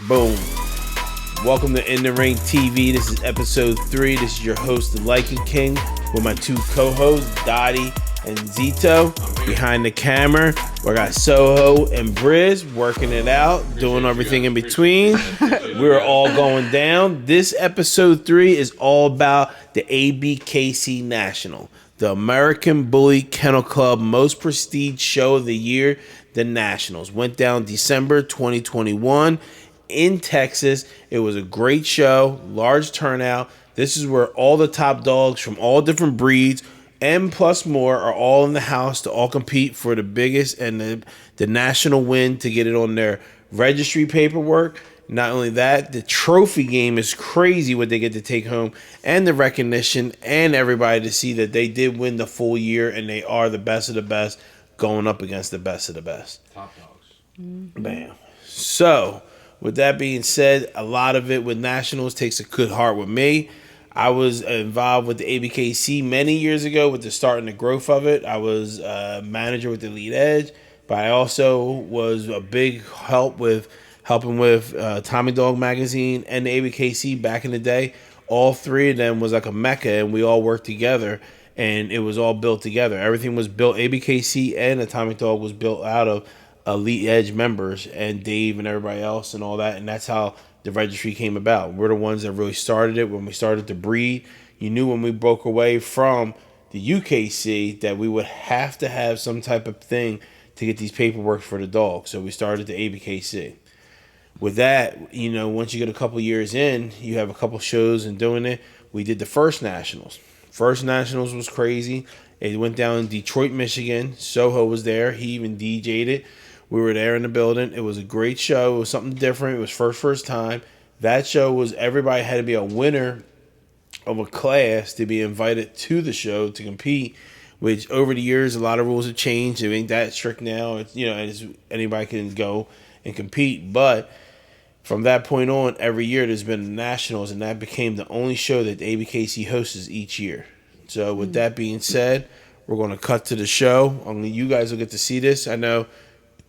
Boom. Welcome to In the Ring TV. This is episode 3. This is your host, the Liking King, with my two co-hosts, Dottie and Zito. Behind the camera, we got Soho and Briz working it out, doing everything in between. We're all going down. This episode 3 is all about the Abkc National, the American Bully Kennel Club most prestige show of the year. The Nationals went down December 2021 in Texas. It was a great show, large turnout. This is where all the top dogs from all different breeds and plus more are all in the house to all compete for the biggest and the national win to get it on their registry paperwork. Not only that, the trophy game is crazy what they get to take home, and the recognition and everybody to see that they did win the full year and they are the best of the best going up against the best of the best. Top dogs. Bam. So, with that being said, a lot of it with Nationals takes a good heart with me. I was involved with the Abkc many years ago with the start and the growth of it. I was a manager with the Lead Edge, but I also was a big helping with Tommy Dog Magazine and the Abkc back in the day. All three of them was like a mecca, and we all worked together, and it was all built together. Everything was built. Abkc and Atomic Dog was built out of Elite Edge members and Dave and everybody else and all that, and that's how the registry came about. We're the ones that really started it. When we started to breed, you knew when we broke away from the UKC that we would have to have some type of thing to get these paperwork for the dog. So we started the Abkc. With that, once you get a couple years in, you have a couple shows and doing it. We did the first Nationals. First Nationals was crazy. It went down in Detroit, Michigan. Soho was there. He even DJ'd it. We were there in the building. It was a great show. It was something different. It was first time. That show was everybody had to be a winner of a class to be invited to the show to compete, which over the years, a lot of rules have changed. It ain't that strict now. It's, anybody can go and compete. But from that point on, every year there's been Nationals, and that became the only show that the Abkc hosts each year. So with that being said, we're going to cut to the show. Only you guys will get to see this. I know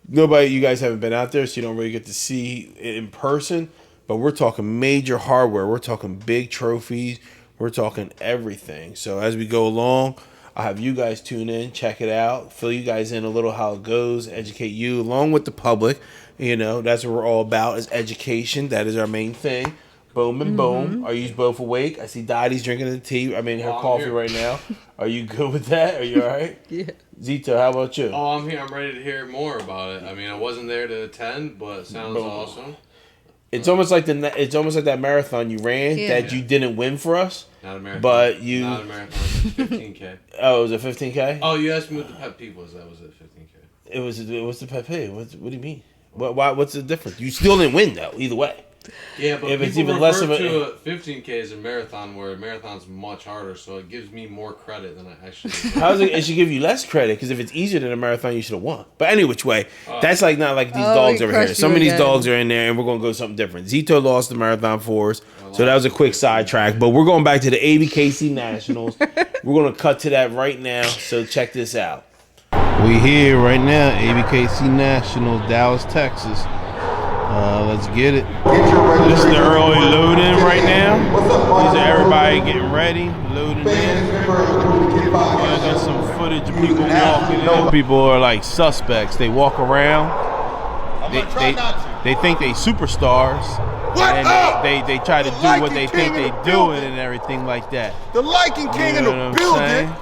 you guys haven't been out there, so you don't really get to see it in person. But we're talking major hardware. We're talking big trophies. We're talking everything. So as we go along, I'll have you guys tune in, check it out, fill you guys in a little how it goes, educate you along with the public. That's what we're all about is education. That is our main thing. Boom and boom. Are you both awake? I see Dottie's drinking the tea. Her coffee right now. Are you good with that? Are you all right? Yeah. Zito, how about you? Oh, I'm here. I'm ready to hear more about it. I wasn't there to attend, but it sounds awesome. It's almost like that marathon you ran that you didn't win for us. Not a marathon. But you. Not a marathon. 15K. Oh, it was a 15K? Oh, you asked me what the pet peeve was. That was it. 15K. It was the pet peeve. What do you mean? What's the difference? You still didn't win though. Either way. Yeah, but if people it's even less of to a 15K as a marathon, where a marathon's much harder, so it gives me more credit than I actually do. How's it? It should give you less credit because if it's easier than a marathon, you should have won. But any which way, that's not like these dogs over here. Some of these dogs are in there, and we're gonna go something different. Zito lost the marathon for us, so that was a quick sidetrack. But we're going back to the Abkc Nationals. We're gonna cut to that right now. So check this out. We here right now, Abkc Nationals, Dallas, Texas. Let's get it. This is the early load-in right now. These are everybody getting ready, loading in. I got some footage of people walking in. People are like suspects. They walk around. They think they superstars. And they try to do what they think they doing and everything like that. The Liking King in the building.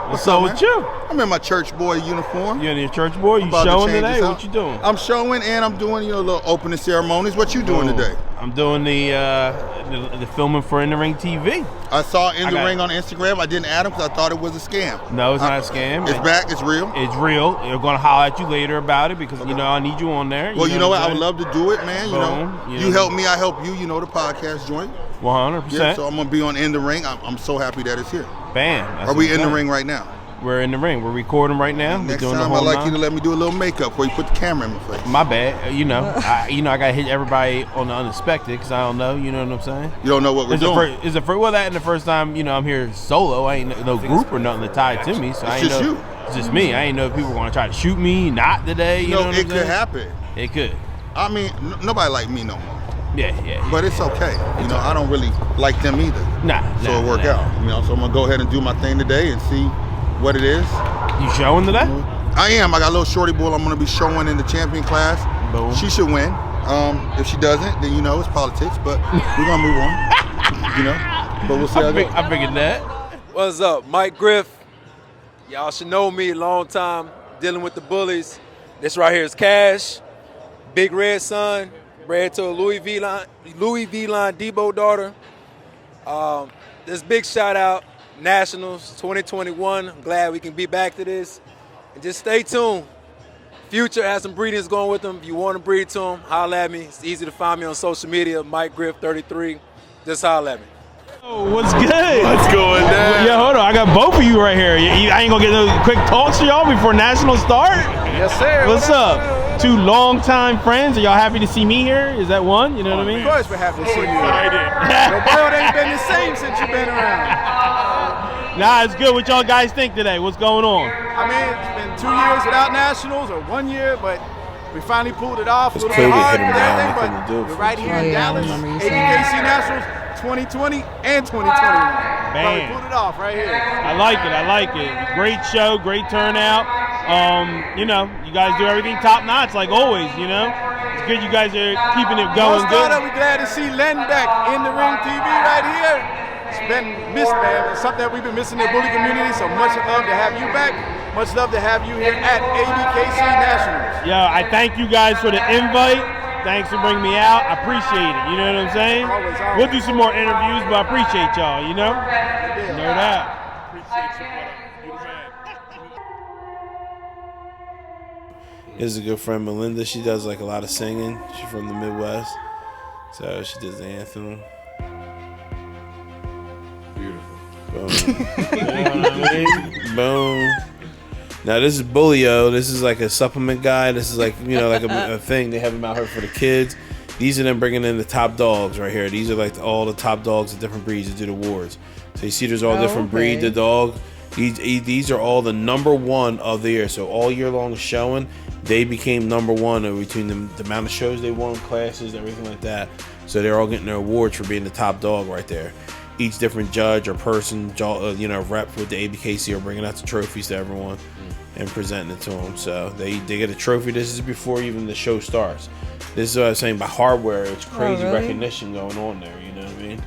What's up with you? I'm in my church boy uniform. You in your church boy? You showing today? What you doing? I'm showing and I'm doing little opening ceremonies. What you doing today? I'm doing the filming for In the Ring TV. I saw In the Ring on Instagram. I didn't add him because I thought it was a scam. No, it's not a scam. It's back. It's real. It's real. We're gonna holler at you later about it because I need you on there. Well, you know what? I would love to do it, man. You help me, I help you. The podcast joint. 100%. Yeah, so I'm gonna be on In the Ring. I'm so happy that it's here. Bam. Are we in the ring right now? We're in the ring. We're recording right now. Next time, I'd like you to let me do a little makeup before you put the camera in my face. My bad. I gotta hit everybody on the unexpected because I don't know. You know what I'm saying? You don't know what we're doing. Is the first time I'm here solo. I ain't no group or nothing to tie it to me. So it's just you. It's just me. I ain't know if people were gonna try to shoot me. Not today. You know what I'm saying? It could happen. It could. I mean, nobody like me no more. Yeah. But it's okay. You know, I don't really like them either. So it'll work out. You know, so I'm gonna go ahead and do my thing today and see what it is. You showing today? I am. I got a little shorty bull I'm gonna be showing in the champion class. Boom. She should win. If she doesn't, then you know it's politics. But we're gonna move on. You know. But we'll see how it goes. I figured that. What's up, Mike Griff? Y'all should know me, long time dealing with the bullies. This right here is Cash, big red son, bred to a Louis V. line Debo daughter. This big shout out, Nationals 2021. I'm glad we can be back to this. And just stay tuned. Future has some breedings going with them. If you want to breed to them, holla at me. It's easy to find me on social media, Mike Griff 33. Just holla at me. Oh, what's good? What's going down? Yeah, hold on. I got both of you right here. I ain't gonna get no quick talks to y'all before Nationals start. Yes, sir. What's up? Two longtime friends. Are y'all happy to see me here? Is that one? You know what I mean? Of course we're happy to see you. Your world ain't been the same since you've been around. Nah, it's good. What y'all guys think today? What's going on? I mean, it's been 2 years without Nationals, or 1 year, but we finally pulled it off. A little COVID bit hard hit 'em with down, everything, they couldn't do it but we're for right here in I Dallas. remember you saying ABKC Nationals 2020 and 2021. But we pulled it off right here. I like it. Great show, great turnout. You know, you guys do everything top notch like always, you know. It's good you guys are keeping it going good. We're glad to see Len back in the RingTV right here. It's been missed, man. It's something that we've been missing in the bully community, so much love to have you back. Much love to have you here at ABKC Nationals. Yeah, I thank you guys for the invite. Thanks for bringing me out. I appreciate it. You know what I'm saying? Always. We'll do some more interviews, but I appreciate y'all, you know? No doubt. This is a good friend, Melinda. She does like a lot of singing. She's from the Midwest. So she does the anthem. Beautiful. Boom. You know what I mean? Boom. Now this is BLEU. This is like a supplement guy. This is like, you know, like a thing. They have them out here for the kids. These are them bringing in the top dogs right here. These are like all the top dogs of different breeds that do the awards. So you see there's all different breeds of dog. These are all the #1 of the year. So all year long showing, they became #1 between the amount of shows they won, classes, everything like that. So they're all getting their awards for being the top dog right there. Each different judge or person, you know, rep with the ABKC are bringing out the trophies to everyone and presenting it to them. So they get a trophy. This is before even the show starts. This is what I was saying about hardware. It's crazy recognition going on there. You know what I mean?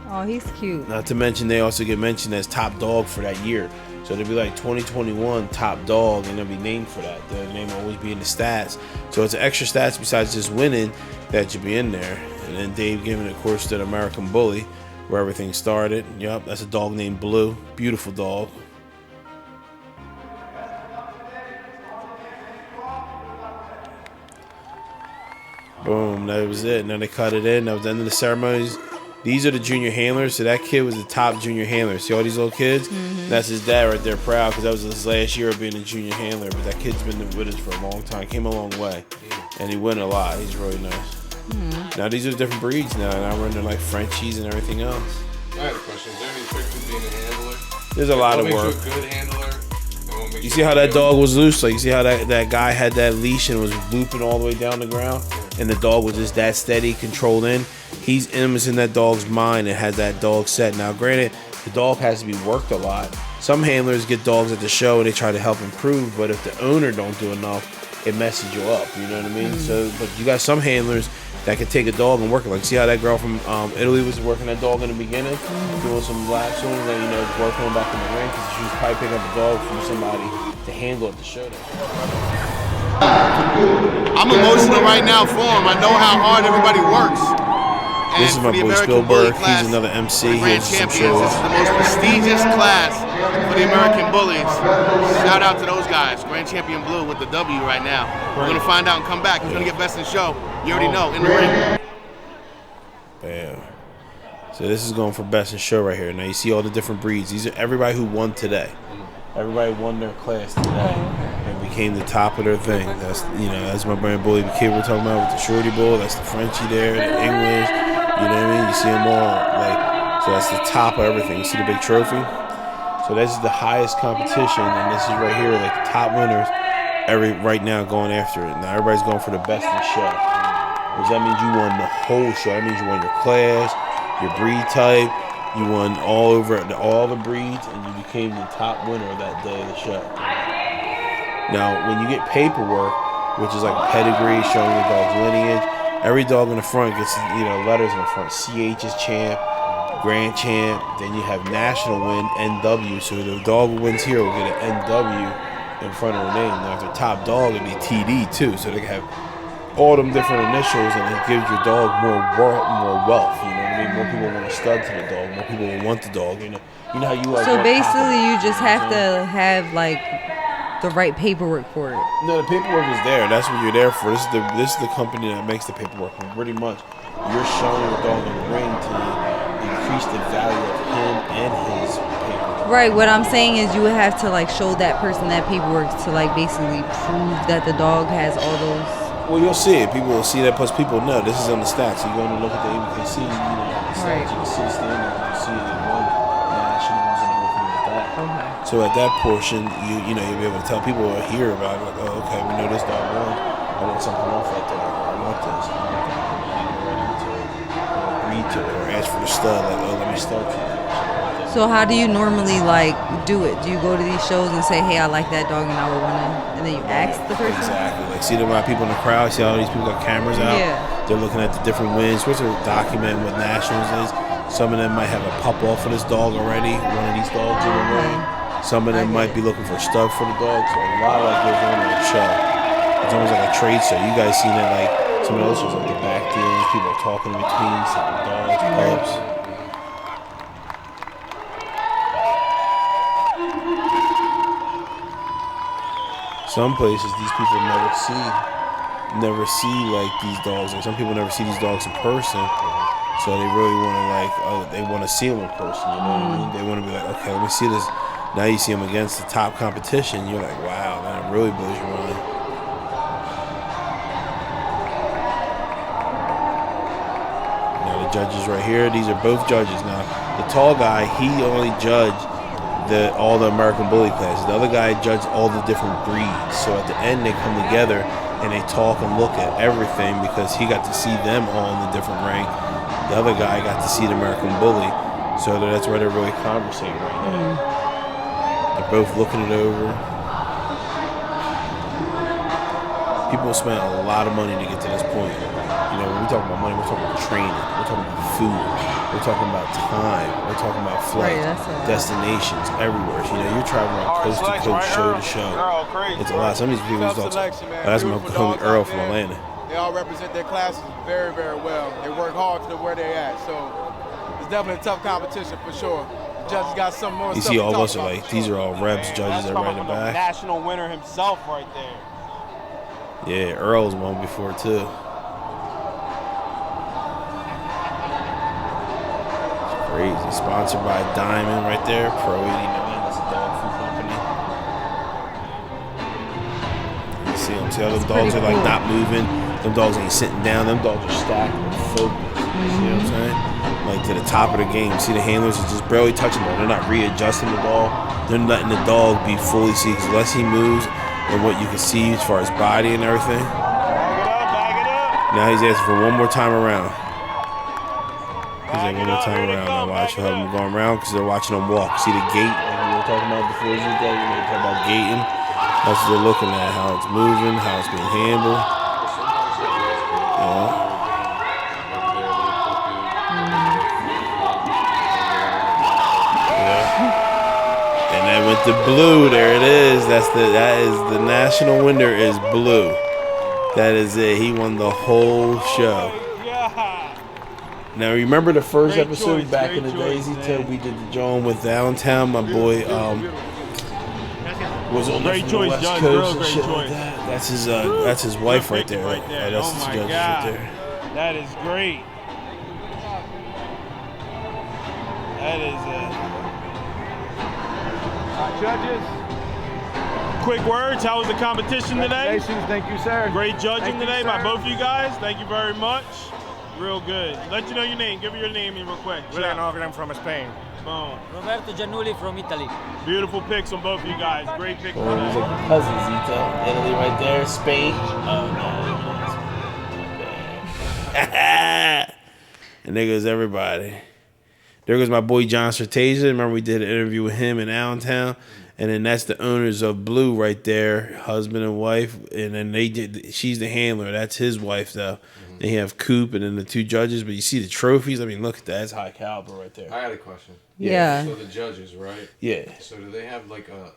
Oh, he's cute. Not to mention they also get mentioned as top dog for that year. So they'll be like 2021 top dog, and they'll be named for that. Their name will always be in the stats. So it's extra stats besides just winning that should be in there. And then Dave giving it, of course, to the American Bully, where everything started. Yep, that's a dog named BLEU. Beautiful dog. Boom, that was it. Now they cut it in. That was the end of the ceremonies. These are the junior handlers. So that kid was the top junior handler. See all these little kids? That's his dad right there, proud, because that was his last year of being a junior handler. But that kid's been with us for a long time. Came a long way. And he went a lot. He's really nice. Now these are different breeds now. Now we're into like Frenchies and everything else. I had a question. Is there any trick to being a handler? There's a lot of What work. makes you a good handler? You see how that dog was loose? Like, you see how that guy had that leash and was looping all the way down the ground? And the dog was just that steady, controlled in. He's in that dog's mind and has that dog set. Now, granted, the dog has to be worked a lot. Some handlers get dogs at the show and they try to help improve, but if the owner don't do enough, it messes you up. You know what I mean? So, but you got some handlers that can take a dog and work it. Like, see how that girl from Italy was working that dog in the beginning, doing some laps on it, and you know, working on back in the ring because she was probably picking up a dog from somebody to handle at the show. I'm emotional right now for him. I know how hard everybody works. This is my boy Spielberg. He's another MC. Grand champions. This is the most prestigious class for the American Bullies. Shout out to those guys. Grand Champion Blue with the W right now. We're gonna find out and come back. He's gonna get best in show. You already know, in the ring. Bam. So this is going for best in show right here. Now you see all the different breeds. These are everybody who won today. Everybody won their class today and became the top of their thing. That's, you know, that's my brand Bully kid we're talking about with the Shorty Bull. That's the Frenchie there, the English. You know what I mean? You see them all. Like, so that's the top of everything. You see the big trophy? So this is the highest competition, and this is right here, like the top winners. Right now going after it. Now everybody's going for the best in show. which that means you won the whole show. That means you won your class, your breed type, you won all the breeds, and you became the top winner that day of the show. Now, when you get paperwork, which is like a pedigree showing your dog's lineage, every dog in the front gets letters in the front. CH is champ, grand champ. Then you have national win, NW. So the dog who wins here will get an NW in front of their name. Now, if they're top dog, it'll be TD too. So they can have all them different initials, and it gives your dog more wealth. You know what I mean? More people want to stud to the dog. More people will want the dog. You know how you like. So basically, you just have to have like the right paperwork for it. No, the paperwork is there. That's what you're there for. This is the company that makes the paperwork. And pretty much, you're showing the dog in the ring to increase the value of him and his paperwork. Right. What I'm saying is, you would have to like show that person that paperwork to like basically prove that the dog has all those. Well, you'll see it. People will see that. Plus, people know this is on the stats. You go and look at the ABKC, the stats. Right. You can see the standings. You see it won nationals and everything like that. Okay. So at that portion, you'll be able to tell people who hear about it. Like, oh, okay, we know this dog won. I want something off that dog. Or I want this. I want that. You're ready to breed to it or ask for the stud. Like, oh, let me stud to it. So how do you normally like do it? Do you go to these shows and say, "Hey, I like that dog and I would want to," and then you ask the person? Exactly. Like, see the amount of people in the crowd. See all these people got cameras out. Yeah. They're looking at the different wins. What's their document what nationals is? Some of them might have a pup off for this dog already. One of these dogs in the ring. Some of them might be looking for a stud for the dog. So a lot of that goes on in the show. It's almost like a trade show. You guys seen it like some of those shows, like the back deals. People are talking in between, selling dogs, pups. Some places these people never see like these dogs. Like some people never see these dogs in person, so they really want to they want to see them in person. You know what I mean? They want to be like, okay, let me see this. Now you see them against the top competition. You're like, wow, that really blows your mind. Now the judges right here. These are both judges. Now the tall guy, he only judged all the American Bully classes. The other guy judged all the different breeds. So at the end, they come together and they talk and look at everything because he got to see them all in the different ring. The other guy got to see the American Bully. So that's where they're really conversating right now. They're both looking it over. People spend a lot of money to get to this point. You know, when we talk about money, we're talking about training. We're talking about food. We're talking about time. We're talking about flights, destinations, everywhere. You know, you're traveling coast to coast, show to show. It's a lot. Some of these people don't. That's my homie Earl from Atlanta. They all represent their classes very, very well. They work hard to where they're at. So it's definitely a tough competition for sure. The judges got some more. You see, all of us are like, these are all reps, judges that are right in the back. National winner himself, right there. Yeah, Earl's won before too. Crazy. Sponsored by Diamond right there. Pro 89. That's a dog food company. You see them. See how those dogs are like not moving. Them dogs ain't sitting down. Them dogs are stacked and focused. You see what I'm saying? Like to the top of the game. See the handlers are just barely touching them. They're not readjusting the dog. They're letting the dog be fully seen. Because unless he moves and what you can see as far as body and everything. Bag it up. Now he's asking for one more time around. He's like, one more time around. Now watch how them going around because they're watching them walk. See the gait like we were talking about before? Zito, we were talking about gating. That's what they're looking at, how it's moving, how it's being handled. Yeah. And then with the blue, there it is. That is the national winner is blue. That is it. He won the whole show. Now remember the first episode back in the day, Zito, we did the John with Downtown. My boy was on there from the West Coast and shit like that. That's his wife right there. That's his judges right there. That is great. That is Judges. Quick words. How was the competition today? Thank you, sir. Great judging today by both of you guys. Thank you very much. Real good. Let you know your name. Give me your name real quick. William Ogden from Spain. Boom. Roberto Giannulli from Italy. Beautiful picks on both of you guys. Great picks. Oh, it was like the cousin Zito. Italy right there. Spain. Oh, no. And there goes everybody. There goes my boy John Sertasia. Remember we did an interview with him in Allentown? And then that's the owners of BLEU right there, husband and wife. And then she's the handler. That's his wife, though. They have Coop and then the two judges. But you see the trophies? I mean, look at that. That's high caliber right there. I had a question. Yeah. So the judges, right? Yeah. So do they have like a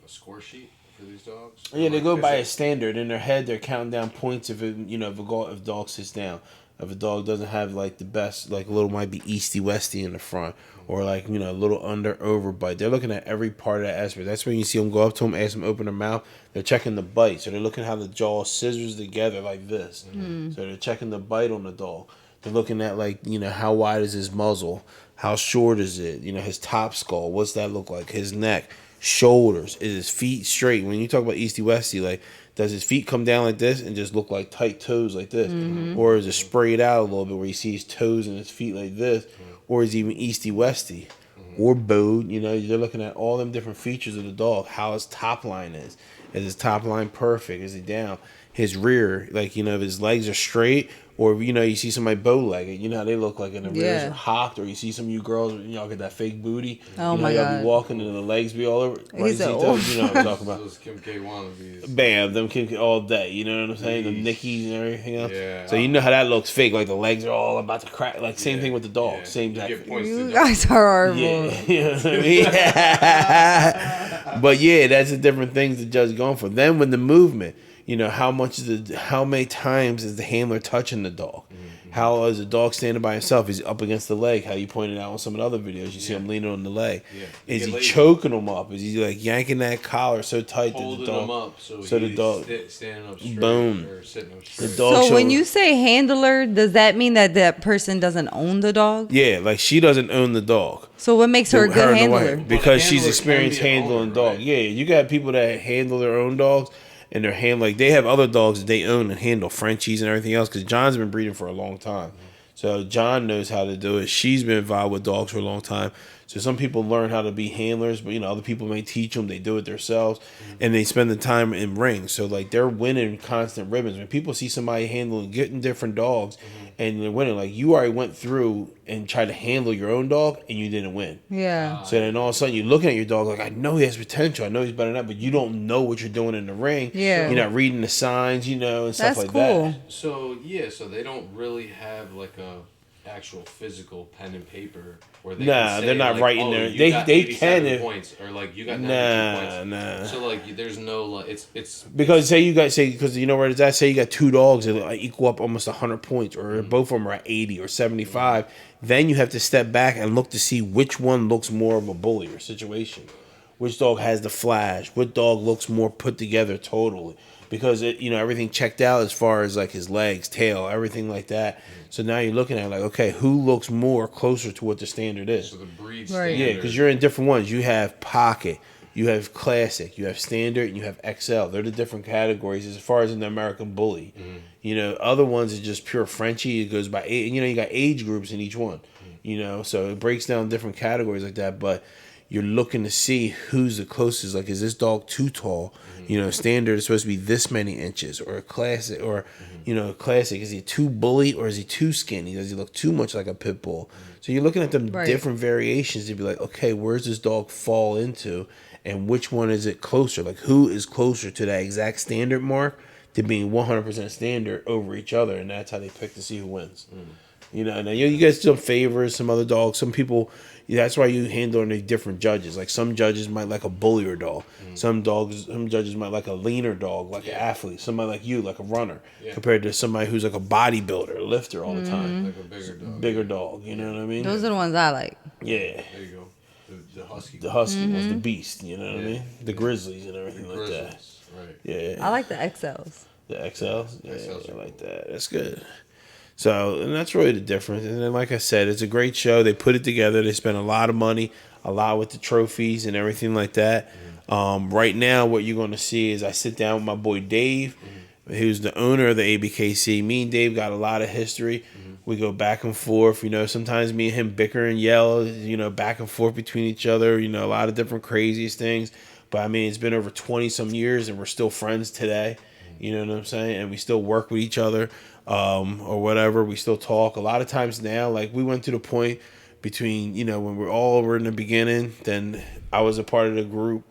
score sheet for these dogs? Yeah, they Like, go is by it- a standard. In their head, they're counting down points if a dog sits down. If a dog doesn't have like the best, like a little might be easty westy in the front, or like a little under over bite. They're looking at every part of that aspect. That's when you see them go up to them, ask them to open their mouth. They're checking the bite, so they're looking how the jaw scissors together like this. So they're checking the bite on the dog. They're looking at like how wide is his muzzle, how short is it, his top skull, what's that look like, his neck, shoulders, is his feet straight. When you talk about easty westy, like, does his feet come down like this and just look like tight toes like this? Or is it sprayed out a little bit where you see his toes and his feet like this? Or is he even easty westy? Or bowed? You're looking at all them different features of the dog. How his top line is. Is his top line perfect? Is he down? His rear, like, if his legs are straight, or, you see somebody bow-legged, how they look like in the rears are hocked, or you see some of you girls, y'all get that fake booty. Oh, my my y'all God. be walking and the legs be all over. Right, He's Zito? old. You know what I'm talking about. Those Kim K wannabes. Bam, them Kim all day, you know what I'm saying? The Nickies and everything else. Yeah. So you know how that looks fake, like the legs are all about to crack. Like same thing with the dog, Yeah. same You exact get thing. points You to guys are horrible. Yeah, you know what I mean? But yeah, that's the different things the judge is going for. Then when the movement, how many times is the handler touching the dog? How is the dog standing by himself? Is he up against the leg? How you pointed out on some of the other videos, you see him leaning on the leg. Yeah. Is Get he lazy. choking him up? Is he like yanking that collar so tight Holding that the them dog? up so the he's dog standing up straight boom. or sitting up The straight. dog. So when show- you say handler, does that mean that person doesn't own the dog? yeah, like she doesn't own the dog. So what makes her a good and the wife, handler? because But a she's handler experienced can be an handling owner, dogs. right? Yeah, you got people that handle their own dogs, and they're like they have other dogs that they own and handle, Frenchies and everything else. Because John's been breeding for a long time, so John knows how to do it. She's been involved with dogs for a long time. So some people learn how to be handlers, but other people may teach them. They do it themselves, and they spend the time in rings. So like they're winning constant ribbons. When people see somebody getting different dogs, and they're winning, like you already went through and tried to handle your own dog, and you didn't win. Yeah. So then all of a sudden you're looking at your dog like, I know he has potential. I know he's better than that, but you don't know what you're doing in the ring. Yeah. You're not reading the signs, and stuff That's like cool. that. So they don't really have like a actual physical pen and paper where they Nah, can say, they're not like, writing oh, their- you they- got they 87 can if- points or like you got 92 points. Nah. So like there's no like it's Because because you know where it's at, say you got two dogs that like equal up almost 100 points, or both of them are at 80 or 75, then you have to step back and look to see which one looks more of a bully or situation. Which dog has the flash? What dog looks more put together totally? Because everything checked out as far as like his legs, tail, everything like that. So now you're looking at like, okay, who looks more closer to what the standard is? so the breed Right. standard. Yeah, because you're in different ones. You have pocket, you have classic, you have standard, and you have XL. They're the different categories as far as in the American Bully. Other ones is just pure Frenchie. It goes by age. You got age groups in each one. So it breaks down different categories like that. But you're looking to see who's the closest. Like, is this dog too tall? Standard is supposed to be this many inches, or a classic, or classic. Is he too bully or is he too skinny? Does he look too much like a pit bull? So you're looking at them Right. different variations to be like, okay, where's this dog fall into, and which one is it closer? Like, who is closer to that exact standard mark to being 100% standard over each other, and that's how they pick to see who wins. Now you get some favors, some other dogs. Some people, that's why you handle the different judges. Like some judges might like a bullier dog. Some judges might like a leaner dog, like an athlete. Somebody like you, like a runner, compared to somebody who's like a bodybuilder, a lifter all the time. Like a bigger dog. Bigger dog, you know what I mean? Those are the ones I like. Yeah. There you go. The husky. The husky was the beast, you know what I mean? The grizzlies and everything like that. Grizzlies, right. Yeah. I like the XLs. The XLs? Yeah, XLs I are like that. That's good. So, and that's really the difference. And then, like I said, it's a great show. They put it together. They spent a lot of money, a lot with the trophies and everything like that. Right now, what you're going to see is I sit down with my boy Dave, who's the owner of the ABKC. Me and Dave got a lot of history. We go back and forth. Sometimes me and him bicker and yell, back and forth between each other. A lot of different craziest things. But, I mean, it's been over 20-some years, and we're still friends today. You know what I'm saying? And we still work with each other, or whatever. We still talk. A lot of times now, like we went to the point between, when we're all were in the beginning, then I was a part of the group,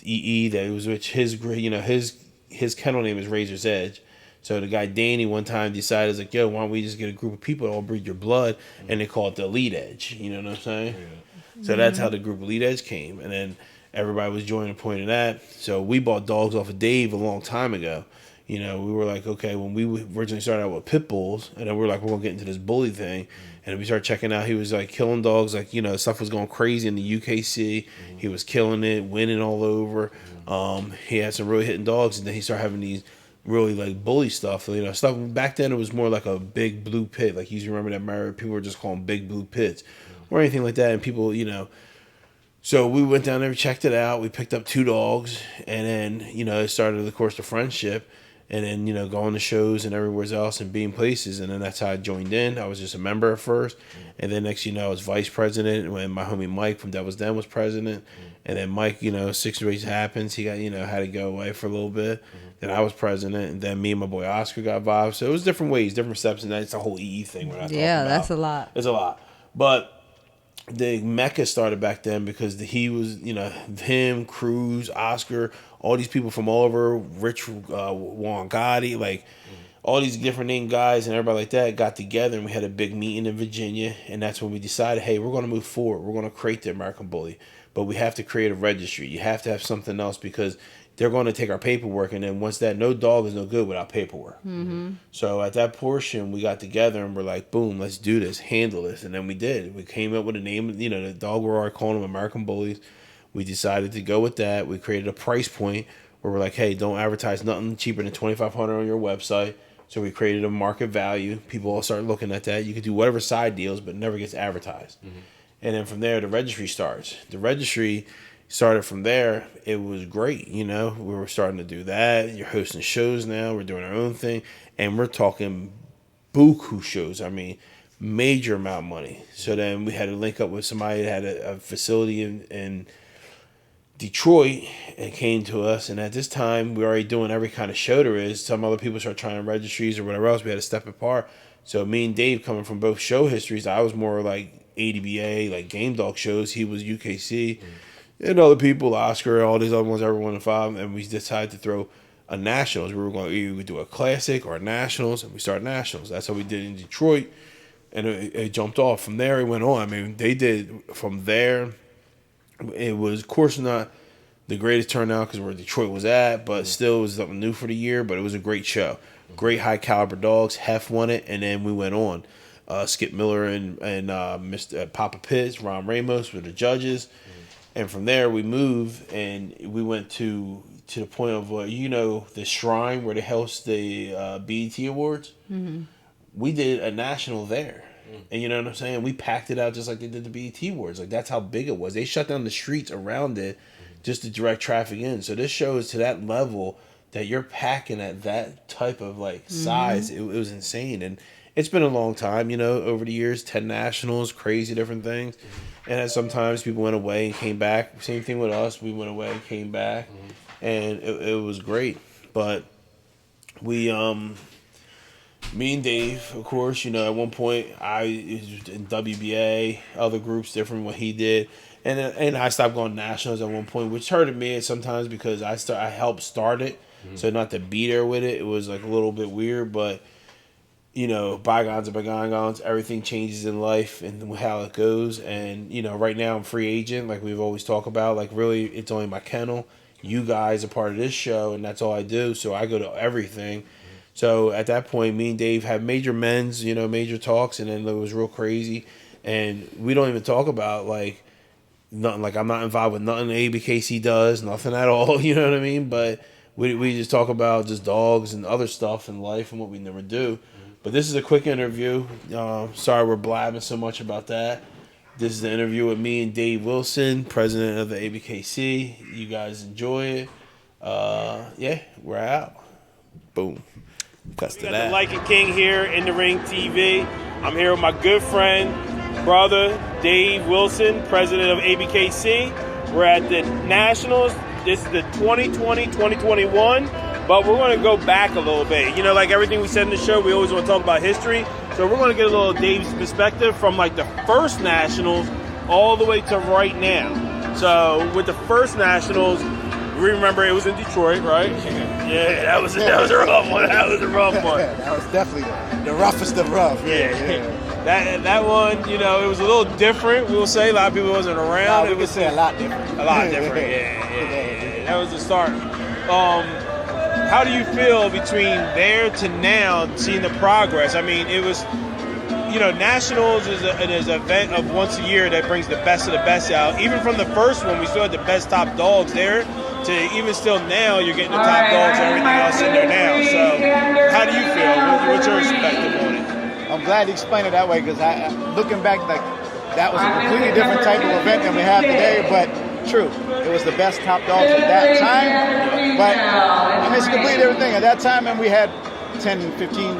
EE, that was which his kennel name is Razor's Edge. So the guy Danny one time decided, like, yo, why don't we just get a group of people that all breed your blood, and they call it the Elite Edge. You know what I'm saying? Yeah. So that's how the group Elite Edge came, and then everybody was joining the point of that. So we bought dogs off of Dave a long time ago. We were like, okay, when we originally started out with pit bulls, and then we were like, we're gonna get into this bully thing, and we started checking out. He was like killing dogs, like stuff was going crazy in the UKC. He was killing it, winning all over. He had some really hitting dogs, and then he started having these really like bully stuff. Stuff back then it was more like a big blue pit. Like you remember that people were just calling big blue pits or anything like that, and people, So we went down there, checked it out. We picked up 2 dogs, and then it started the course of friendship. And then, going to shows and everywhere else and being places. And then that's how I joined in. I was just a member at first. And then next, I was vice president when my homie Mike from Devil's Den was president. And then Mike, 6 race happens. He got, had to go away for a little bit. Then I was president. And then me and my boy Oscar got involved. So it was different ways, different steps. And that's the whole EE thing. Yeah, that's a lot. It's a lot. But the Mecca started back then because he was, him, Cruz, Oscar, all these people from all over, Rich Wangati, like all these different name guys and everybody like that got together, and we had a big meeting in Virginia, and that's when we decided, hey, we're going to move forward. We're going to create the American Bully, but we have to create a registry. You have to have something else because they're going to take our paperwork, and then once that, no dog is no good without paperwork. Mm-hmm. So at that portion, we got together and we're like, boom, let's do this, handle this, and then we did. We came up with a name, the dog we're already calling them American Bullies. We decided to go with that. We created a price point where we're like, hey, don't advertise nothing cheaper than $2,500 on your website. So we created a market value. People all started looking at that. You could do whatever side deals, but it never gets advertised. Mm-hmm. And then from there, the registry starts. The registry started from there. It was great. We were starting to do that. You're hosting shows now. We're doing our own thing. And we're talking buku shows. I mean, major amount of money. So then we had to link up with somebody that had a facility in Detroit and came to us. And at this time, we were already doing every kind of show there is. Some other people started trying registries or whatever else. We had to step apart. So me and Dave, coming from both show histories, I was more like ADBA, like game dog shows. He was UKC. And other people, Oscar, all these other ones, everyone involved. And we decided to throw a nationals. We were going to either do a classic or a nationals, and we started nationals. That's how we did in Detroit. And it jumped off. From there, it went on. I mean, they did from there. It was, of course, not the greatest turnout because where Detroit was at, but still it was something new for the year. But it was a great show. Great high caliber dogs. Hef won it, and then we went on. Skip Miller and Mr. Papa Pitts, Ron Ramos were the judges. And from there, we moved, and we went to the point of, the shrine where they host the BET Awards. Mm-hmm. We did a national there. And you know what I'm saying? We packed it out just like they did the BET Awards. Like, that's how big it was. They shut down the streets around it just to direct traffic in. So this show is to that level that you're packing at that type of, size. It was insane. And it's been a long time, over the years. 10 nationals, crazy different things. And then sometimes people went away and came back. Same thing with us. We went away and came back. And it was great. But we... Me and Dave, of course, at one point I was in WBA, other groups different what he did, and I stopped going nationals at one point, which hurted me sometimes because I helped start it, so not to be there with it. It was like a little bit weird, but bygones are bygones. Everything changes in life and how it goes, and right now I'm free agent, like we've always talked about. Like really, it's only my kennel. You guys are part of this show, and that's all I do. So I go to everything. So at that point, me and Dave had major major talks, and then it was real crazy. And we don't even talk about, nothing. Like, I'm not involved with nothing Abkc does, nothing at all, you know what I mean? But we just talk about just dogs and other stuff in life and what we never do. But this is a quick interview. Sorry we're blabbing so much about that. This is the interview with me and Dave Wilson, president of the Abkc. You guys enjoy it. Yeah, we're out. Boom. We got the Lycan King here in the RingTV. I'm here with my good friend, brother, Dave Wilson, president of Abkc. We're at the Nationals. This is the 2020-2021 But we're going to go back a little bit. You know, like everything we said in the show, we always want to talk about history. So we're going to get a little Dave's perspective from like the first Nationals all the way to right now. So with the first Nationals, we remember it was in Detroit, right? Yeah, that was a rough one. That was a rough one. That was definitely the roughest of rough. Yeah. That one, you know, it was a little different. We'll say a lot of people wasn't around. No, we could say a lot different. A lot different. Yeah. That was the start. How do you feel between there to now, seeing the progress? I mean, it was, you know, Nationals is an event of once a year that brings the best of the best out. Even from the first one, we still had the best top dogs there. To even still now, you're getting the top dogs and everything else in there now. So, how do you feel? What's your perspective on it? I'm glad you explained it that way because looking back, like that was a completely different type of event than we have today. But true, it was the best top dogs at that time. But I mean, it's a completely different thing. At that time, and we had 10, 15,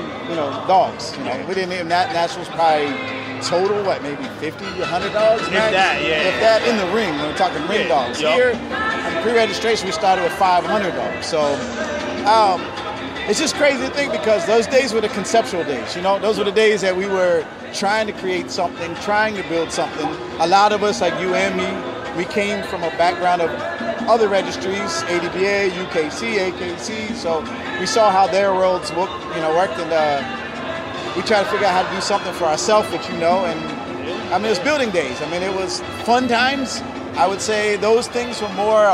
dogs. We didn't even that Nationals probably total maybe 50, 100 dogs. If that, If that in the ring. We're talking ring dogs. Yep. Here, on pre-registration, we started with 500 dogs. So. It's just crazy to think because those days were the conceptual days, Those were the days that we were trying to create something, trying to build something. A lot of us, like you and me, we came from a background of other registries, ADBA, UKC, AKC, so we saw how their worlds worked, and we tried to figure out how to do something for ourselves, which and I mean, it was building days. I mean, it was fun times. I would say those things were more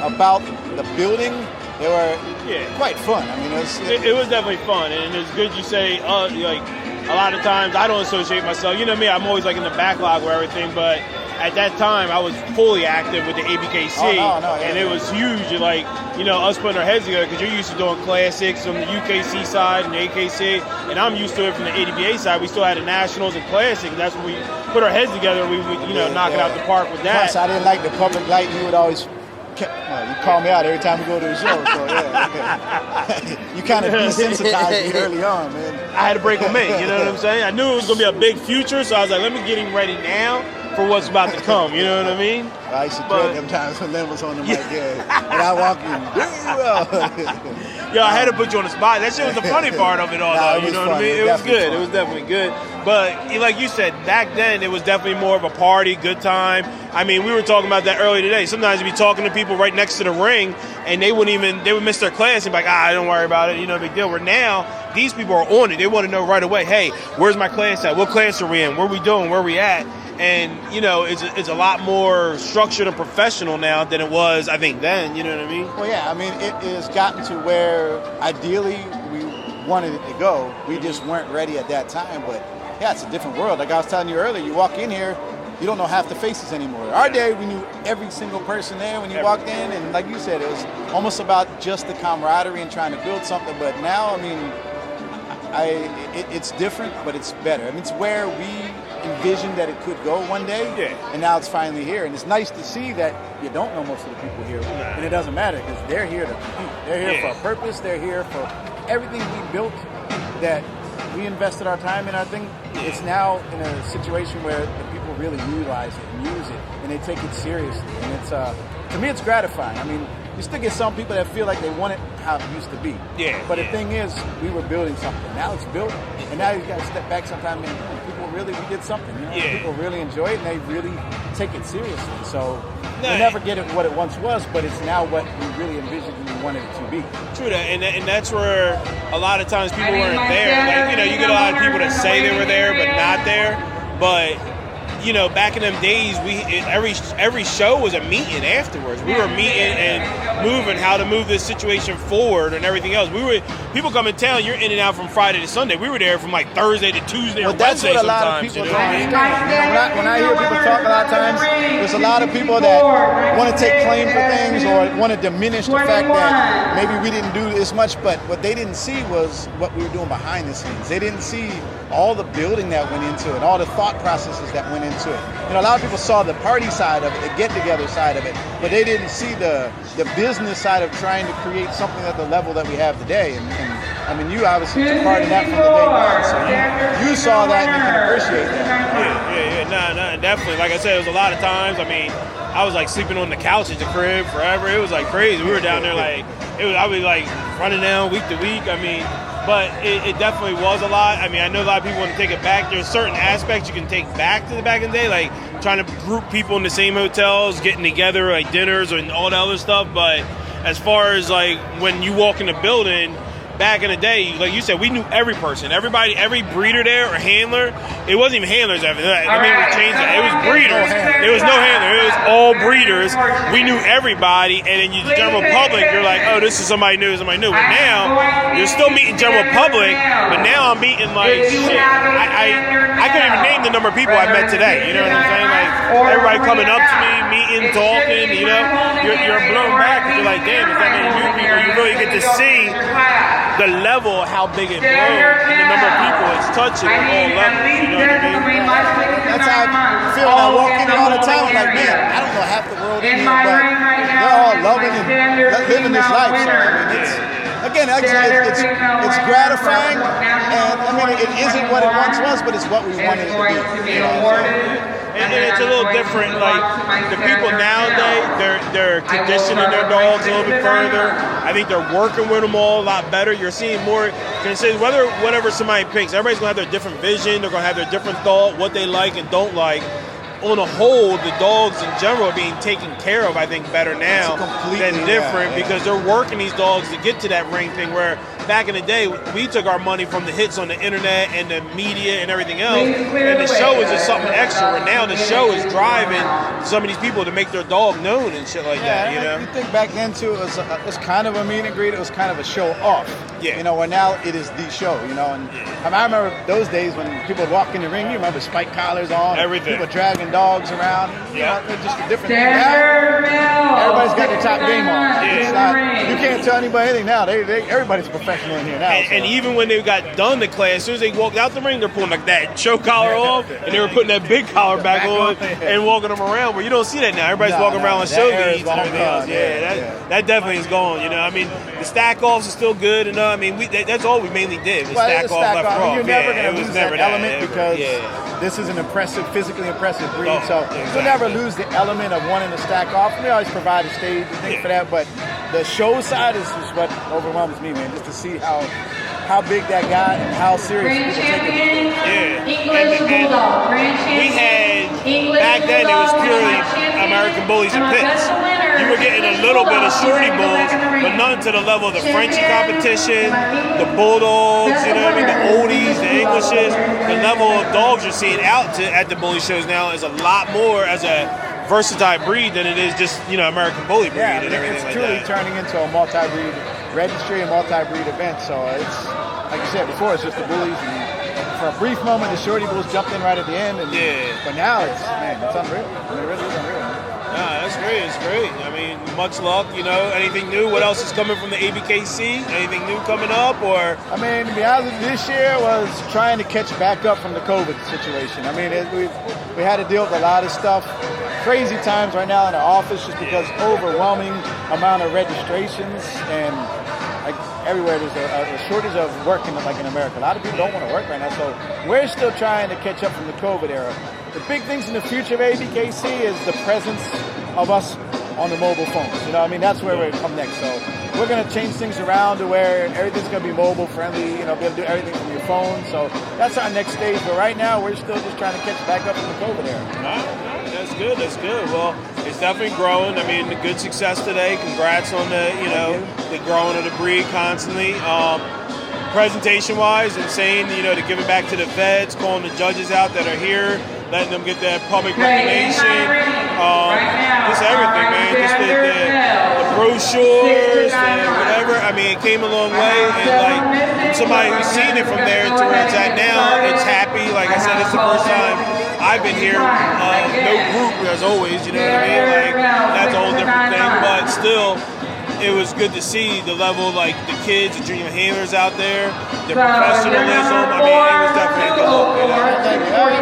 about the building. They were quite fun. I mean, it was definitely fun, and it's good you say, like, a lot of times I don't associate myself. You know me, I'm always like in the backlog or everything, but at that time I was fully active with the Abkc, and it was huge. Like, us putting our heads together because you're used to doing classics from the UKC side and the AKC, and I'm used to it from the ADBA side. We still had the Nationals and Classic, and that's when we put our heads together. We would, knock it out the park with that. Plus, I didn't like the public light. You would always. You call me out every time we go to the show, so you kind of desensitized me early on, man. I had to break them in, you know what I'm saying? I knew it was going to be a big future, so I was like, let me get him ready now for what's about to come, you know what I mean? I used to dread them times when Len was on the mic, and I walk in, Yo, I had to put you on the spot. That shit was the funny part of it all, though, you know what I mean? It was good. It was definitely good. But like you said, back then it was definitely more of a party, good time. I mean, we were talking about that earlier today. Sometimes you'd be talking to people right next to the ring, and they would miss their class and be like, don't worry about it, big deal. Where now, these people are on it. They want to know right away, hey, where's my class at? What class are we in? What are we doing? Where are we at? And, it's a lot more structured and professional now than it was, I think, then. You know what I mean? Well, yeah. I mean, it has gotten to where ideally we wanted it to go. We just weren't ready at that time. But, yeah, it's a different world. Like I was telling you earlier, you walk in here, you don't know half the faces anymore. Our day, we knew every single person there when you walked in. And like you said, it was almost about just the camaraderie and trying to build something. But now, I mean, it's different, but it's better. I mean, it's where we envisioned that it could go one day, and now it's finally here. And it's nice to see that you don't know most of the people here, and it doesn't matter because they're here to compete. They're here for a purpose. They're here for everything we built that we invested our time in. I think it's now in a situation where the people really utilize it and use it, and they take it seriously. And it's to me, it's gratifying. I mean, you still get some people that feel like they want it how it used to be. But the thing is, we were building something. Now it's built, and now you got to step back sometime and we did something. People really enjoy it, and they really take it seriously. So we never get it what it once was, but it's now what we really envisioned and we wanted it to be. True that, and that's where a lot of times people weren't there. Like, you get a lot of people that say they were there but not there. But back in them days, every show was a meeting afterwards. We were meeting and moving how to move this situation forward and everything else. People come in town. You're in and out from Friday to Sunday. We were there from like Thursday to Tuesday or Wednesday sometimes. That's what a lot of people don't understand. When I hear people talk a lot of times, there's a lot of people that want to take claim for things or want to diminish the fact that maybe we didn't do as much. But what they didn't see was what we were doing behind the scenes. They didn't see all the building that went into it, all the thought processes that went into it. A lot of people saw the party side of it, the get-together side of it, but they didn't see the business side of trying to create something at the level that we have today. And I mean, you obviously took part in that from the day one, so you saw that and you can appreciate that. No, definitely. Like I said, it was a lot of times. I mean, I was like sleeping on the couch at the crib forever. It was like crazy. We were down there like, I was like running down week to week. I mean, but it definitely was a lot. I mean, I know a lot of people want to take it back. There's certain aspects you can take back to the back in the day, like trying to group people in the same hotels, getting together, like dinners and all the other stuff. But as far as like when you walk in the building, back in the day, like you said, we knew every person, everybody, every breeder there or handler. It wasn't even handlers after that. I mean, we changed that. It was breeders. There was no handler. It was all breeders. We knew everybody, and then the general public, you're like, oh, this is somebody new, somebody new. But now, you're still meeting general public, but now I'm meeting like shit. I couldn't even name the number of people I met today. You know what I'm saying? Like everybody coming up to me, meeting, talking. You know, you're blown back because you're like, damn, is that many new people? You really get to see the level of how big it grows and the number of people it's touching at all levels. You know what I mean? That's how I feel when I walk in all the time. I'm like, man, I don't know half the world in here, but they're all loving and living this life. So I mean, it's gratifying, and I mean, it isn't what it once was, but it's what we wanted it to be. You know, and it's a little different. Like the people nowadays, they're conditioning their dogs a little bit further. I think they're working with them all a lot better. You're seeing more. Whatever somebody picks, everybody's gonna have their different vision. They're gonna have their different thought, what they like and don't like. On a whole, the dogs in general are being taken care of, I think, better now than different because they're working these dogs to get to that ring thing where back in the day, we took our money from the hits on the internet and the media and everything else, and the show is just something extra, where now the show is driving some of these people to make their dog known and shit like that, you know? You think back then, too, it was kind of a meet and greet, it was kind of a show off. Yeah. You know, where now it is the show, you know, and I remember those days when people would walk in the ring, you remember spike collars on, everything. People dragging dogs around, you know, it's just a different thing. Now, everybody's got their top game on. It's not, you can't tell anybody anything now. Everybody's a professional in here now. And even when they got done the class, as soon as they walked out the ring, they're pulling like that choke collar off, and they were putting that big collar back on and walking them around. But you don't see that now. Everybody's walking around with show beads and everything else. That definitely is gone. You know, I mean, the stack offs are still good. And I mean, that's all we mainly did. Was stack off, left off. You're never going to lose that element because this is an physically impressive breed. So you'll never lose the element of wanting to stack off. We always provide a stage and things for that, but the show side is what overwhelms me, man. Just to see how big that got and how serious people take it. English Bulldog. We had, back then it was purely American bullies and pits. You were getting a little bit of shorty bulls, but nothing to the level of the Frenchie competition, the Bulldogs, you know what I mean, the oldies, the Englishes. The level of dogs you're seeing out at the bully shows now is a lot more as a versatile breed than it is just, you know, American bully breed and everything it's like truly that. turning into a multi-breed registry and multi-breed event. So it's, like you said before, it's just the bullies. And for a brief moment, the shorty bulls jumped in right at the end. And, but now it's unreal. I mean, it really is unreal. Nah, that's great. It's great. I mean, much luck. You know, anything new? What else is coming from the Abkc? Anything new coming up? Or I mean, to be honest, this year was trying to catch back up from the COVID situation. I mean, we had to deal with a lot of stuff. Crazy times right now in the office just because overwhelming amount of registrations and like everywhere there's a shortage of working like in America. A lot of people don't want to work right now, so we're still trying to catch up from the COVID era. The big things in the future of Abkc is the presence of us on the mobile phones. You know, I mean, that's where we come next. So we're going to change things around to where everything's going to be mobile friendly, you know, be able to do everything from your phone. So that's our next stage. But right now, we're still just trying to catch back up from the COVID era. That's good. That's good. Well, it's definitely growing. I mean, the good success today. Congrats on the growing of the breed constantly. Presentation-wise, insane. You know, to give it back to the vets, calling the judges out that are here, letting them get that public recognition. Just everything, man. Just the brochures and whatever. I mean, it came a long way. And like somebody who's seen it from there to where it's at now, it's happy. Like I said, it's the first time I've been here. No group, as always. You know what I mean? Like that's a whole different thing. But still, it was good to see the level, like the kids, the junior handlers out there, the professionalism. I mean, it was definitely a good look. You know?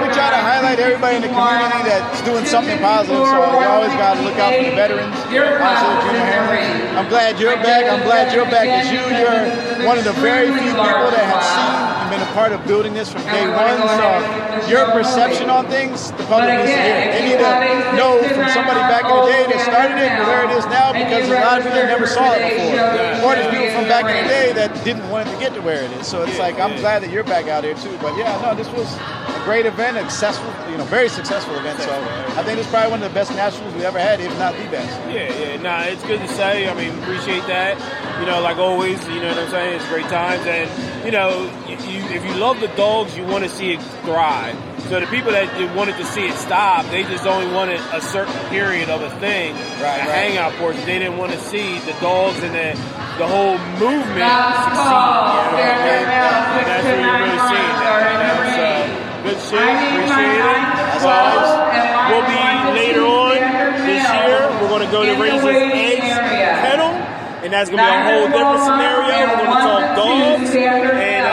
We try try to highlight everybody in the community that's doing something positive. So you always got to look out for the veterans, also the junior handlers. I'm glad you're back. I'm glad you're back because you're one of the very few people that have seen and been a part of building this from day one. So your perception on things, the public needs to hear. They need to know from somebody back in the day that started it to where it is now, because a lot of people never saw it before. Or there's people from back in the day that didn't want to get to where it is. So it's like, I'm glad that you're back out here too. But yeah, no, this was a great event, a successful, very successful event. So I think it's probably one of the best nationals we ever had, if not the best. Yeah. Nah, it's good to say. I mean, appreciate that. Like always, you know what I'm saying? It's great times. And, if you love the dogs, you want to see it thrive. So the people that wanted to see it stop, they just only wanted a certain period of a thing, a hangout portion. They didn't want to see the dogs and the whole movement succeed. And that's what you're really seeing now. So good shit. Appreciate it. We'll be later on this year. We're going to go to Raisin's Eggs Kennel, and that's going to be a whole different scenario. We're going to talk dogs and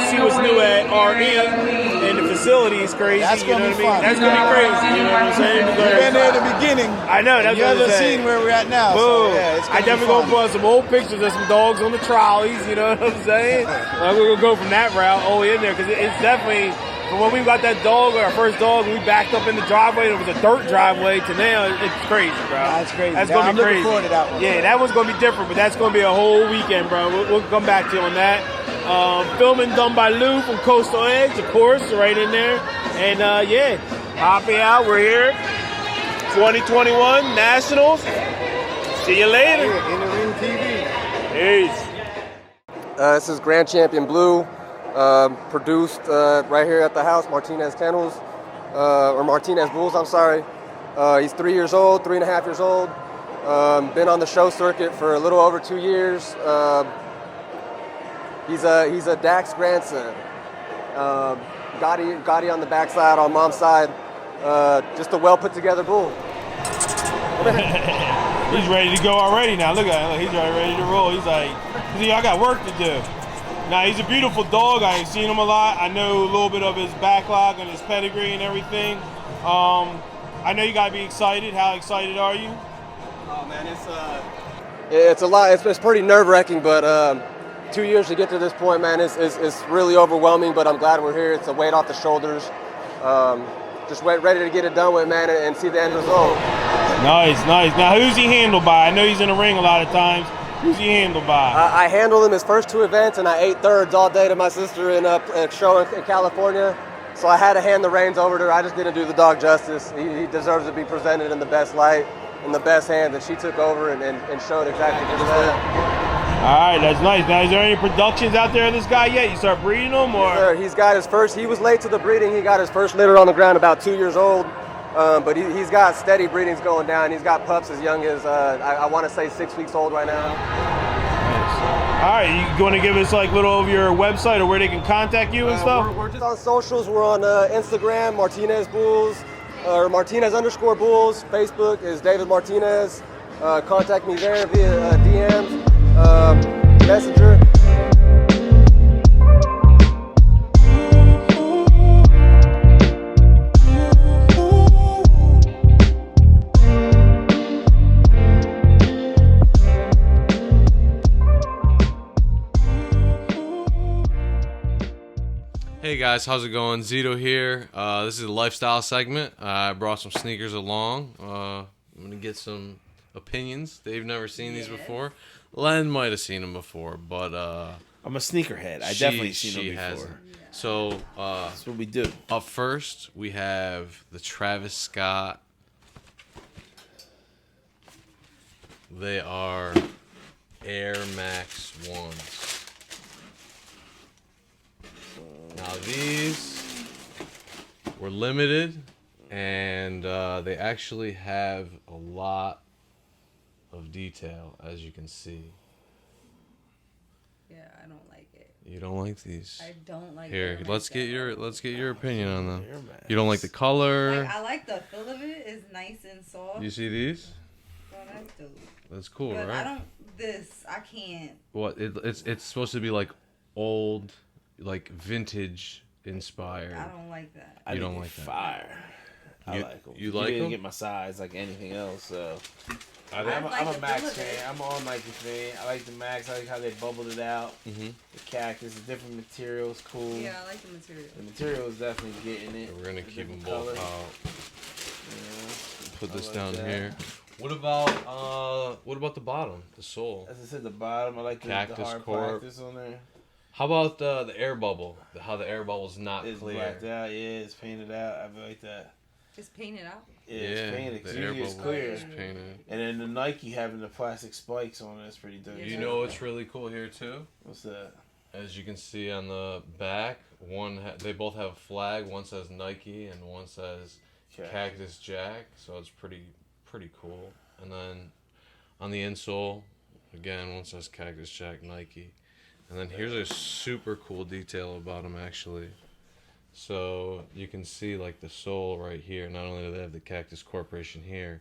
see what's new at RE. The facility is crazy. That's gonna be fun. That's gonna be crazy. You know what I'm saying? We've been there at the beginning. I know. That's you what I'm haven't saying. seen where we're at now. So, yeah, it's I definitely gonna put some old pictures of some dogs on the trolleys. You know what I'm saying? We're gonna go from that route all the way in there because it's definitely from when we got that dog, our first dog, and we backed up in the driveway. It was a dirt driveway. To now, it's crazy, bro. That's crazy. That's gonna be crazy. I'm looking forward to that one. Yeah, that one's gonna be different, but that's gonna be a whole weekend, bro. We'll come back to you on that. Filming done by Lou from Coastal Edge, of course, right in there. And popping out. We're here. 2021 Nationals. See you later. In the RingTV. Peace. This is Grand Champion BLEU, produced right here at the house, Martinez Kennels, or Martinez Bulls, I'm sorry. He's 3 years old, 3.5 years old. Been on the show circuit for a little over 2 years. He's a Dax grandson. Gotti on the backside, on mom's side. Just a well put together bull. He's ready to go already now. Look at him. He's ready to roll. He's like, I got work to do. Now, he's a beautiful dog. I ain't seen him a lot. I know a little bit of his backlog and his pedigree and everything. I know you got to be excited. How excited are you? Oh, man, it's a lot. It's pretty nerve-wracking, but 2 years to get to this point, man, it's really overwhelming, but I'm glad we're here. It's a weight off the shoulders. Just ready to get it done with, man, and see the end result. Nice. Now, who's he handled by? I know he's in the ring a lot of times. Who's he handled by? I handled him his first 2 events, and I ate thirds all day to my sister in a show in California. So I had to hand the reins over to her. I just didn't do the dog justice. He deserves to be presented in the best light, in the best hand, and she took over and showed exactly just that. All right, that's nice. Now, is there any productions out there of this guy yet? You start breeding him, or? Sure, he's got his first. He was late to the breeding. He got his first litter on the ground about 2 years old, but he's got steady breedings going down. He's got pups as young as I want to say 6 weeks old right now. Nice. All right, you going to give us like little of your website or where they can contact you and stuff? We're just on socials. We're on Instagram, Martinez Bulls, or Martinez_Bulls. Facebook is David Martinez. Contact me there via DMs. Messenger. Hey guys, how's it going? Zito here. This is a lifestyle segment. I brought some sneakers along. I'm gonna get some opinions. They've never seen these before. Len might have seen them before, but I'm a sneakerhead. I definitely seen them before. Hasn't. So that's what we do. Up first, we have the Travis Scott. They are Air Max 1s. Now these were limited, and they actually have a lot of detail, as you can see. Yeah, I don't like it. You don't like these? I don't like. Here, let's get your opinion on them. You don't like the color? I like the feel of it. It's nice and soft. You see these? Well, that's dope. That's cool, but right? I can't. What? It's supposed to be like old, like vintage inspired. I don't like that. I You think don't they like that. fire. I You- like them. you like didn't 'em? get my size like anything else, so. I I'm like a the Max feel of fan. it. I'm all Nike fan. I like the Max. I like how they bubbled it out. Mm-hmm. The cactus, the different materials, cool. Yeah, I like the material. The material is definitely getting it. We're gonna The keep them different both colors. out. Yeah. Put I this like down that. here. What about the bottom, the sole? As I said, the bottom. I like the Cactus hard Corp. practice on there. How about the air bubble? How the air bubble's not It's clear. blacked out. Yeah, it's painted out. I like that. It's painted out. Yeah, it's painted. 'Cause the air usually it's bubble clear. is painted. And then the Nike having the plastic spikes on it is pretty dope. You know what's really cool here too? What's that? As you can see on the back, they both have a flag. One says Nike and one says Cactus Jack. So it's pretty cool. And then on the insole, again, one says Cactus Jack Nike. And then here's a super cool detail about them actually. So you can see like the sole right here. Not only do they have the Cactus Corporation here,